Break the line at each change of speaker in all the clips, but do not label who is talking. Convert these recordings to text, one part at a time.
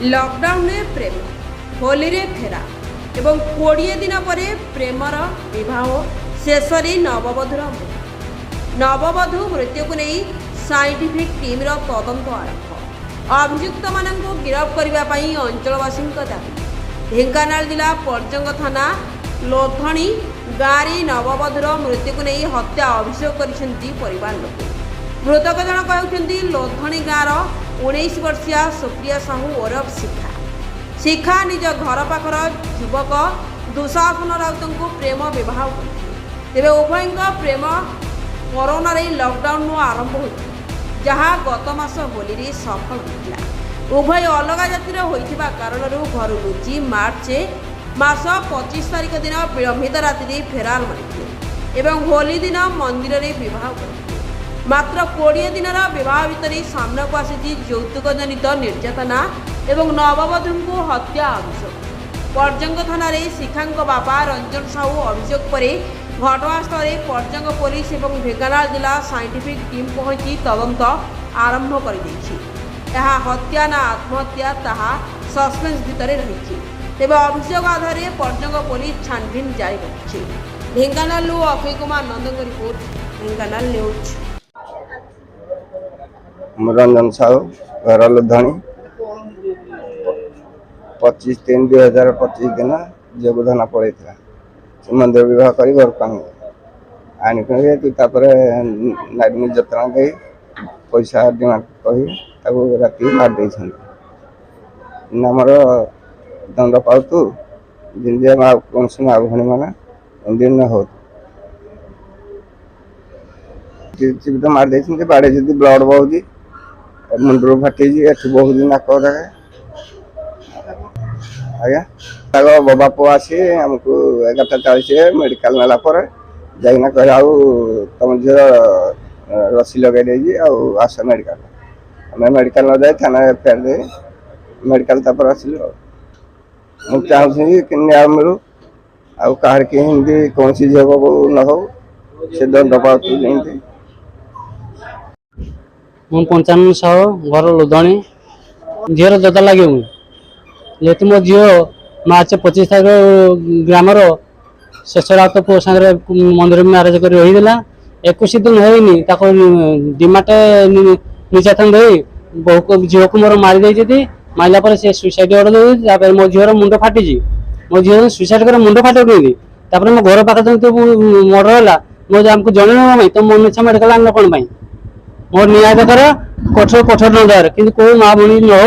Lockdown में प्रेम होली रे फेरा एवं 20 दिन पर प्रेमर विवाह शेष नववधूर नववधू मृत्यु को नहीं साइंटिफिक टीम तदंत आरंभ अभियुक्त मानक गिरफ करने अंचलवासी दाबी ढेंकानाल जिला पर्जंग थाना लोधणी गाँव में नववधूर मृत्यु को नहीं हत्या अभियोग कर लोक मृतक जन कहते लोधणी गाँव 19 वर्षीय सुप्रिया साहू ओरफ शिखा निज घर पाखर युवक दुशासन राउत को प्रेम विवाह तेरे उभय प्रेम कोरोना लॉकडाउन आरंभ होता जहाँ गत मास होली सफल होता उभय अलग जातिर होइथिबा कारणरू घर लुचि मार्च मास 25 तारिख दिन विलंबित राति फेरार मारिथिले एवं होली दिन मंदिर में विवाह करथिले मात्र 20 दिन विवाह भितर सामना को आसी यौतुक जनित निर्यातना एवं नववधू को हत्या अभियोग पर्जंग थाना शिखा बापा रंजन साहू अभियोग पर घटनास्थल पर्जंग पुलिस एवं ढेंकानाल जिला साइंटिफिक टीम पहुंची तदंत आरंभ कर हत्या ना आत्महत्या ताहा सस्पेंस भितर रही तेज अभियोग आधार पर्जंग पुलिस छानबीन जारी रखी ढेंकानाल अक्षय कुमार नंदन रिपोर्ट ढेंकानाल न्यूज।
रंजन साहू घर लोधणी 25/3/2025 दिन जोगदान पड़ता मंदिर विवाह कर घर आनिक निर्यातना दे पैसा डिमांड कही राति मार आमर दंड पातु कौन माँ भाई मैंने एमती न हो जीवित मार बाड़े ब्लड बहुत मुंडर फाटी बहुत नाक आज्ञा बाबा पुआ आसी आमको 11:40 मेडिकल नाला जाइना कह तुम झील रसी लगे आस मेडिकल आम मेडिकल न जाए थाना एफआईआर दे मेडिकल तापर आसिलु मुझे चाहूँ कि न्याय मिलू आर हिंदी कौन झील को न हो से दंड पाती जमी
मुझे 55 साहू घर लोधणी झीर ददा लगे जेहतु मो झील मार्च 25 तारीख ग्राम शेष रात पुओ सागर मंदिर में मैरेज कर रही 21 दिन होनी डिमाटे निर्यातन दे बहु झील को मोर मारी मारला पर से सुसाइड ऑर्डर दे मो झीर मुंड फाटी मो झील सुसाइड कर मुंड फाटी मो घर पाखे मर्डर है मुझे जन तुम मन इच्छा मेडिकल आन कौन मोर न्याय दरकार कठोर न दर कि माँ भूणी न हो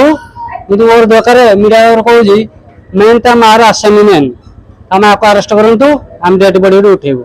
कि मोर दरकार मीडिया कहूँ मेन ता मार आसामी मेन आम आपको अरेस्ट करूँ आम डेड बॉडी उठेबू।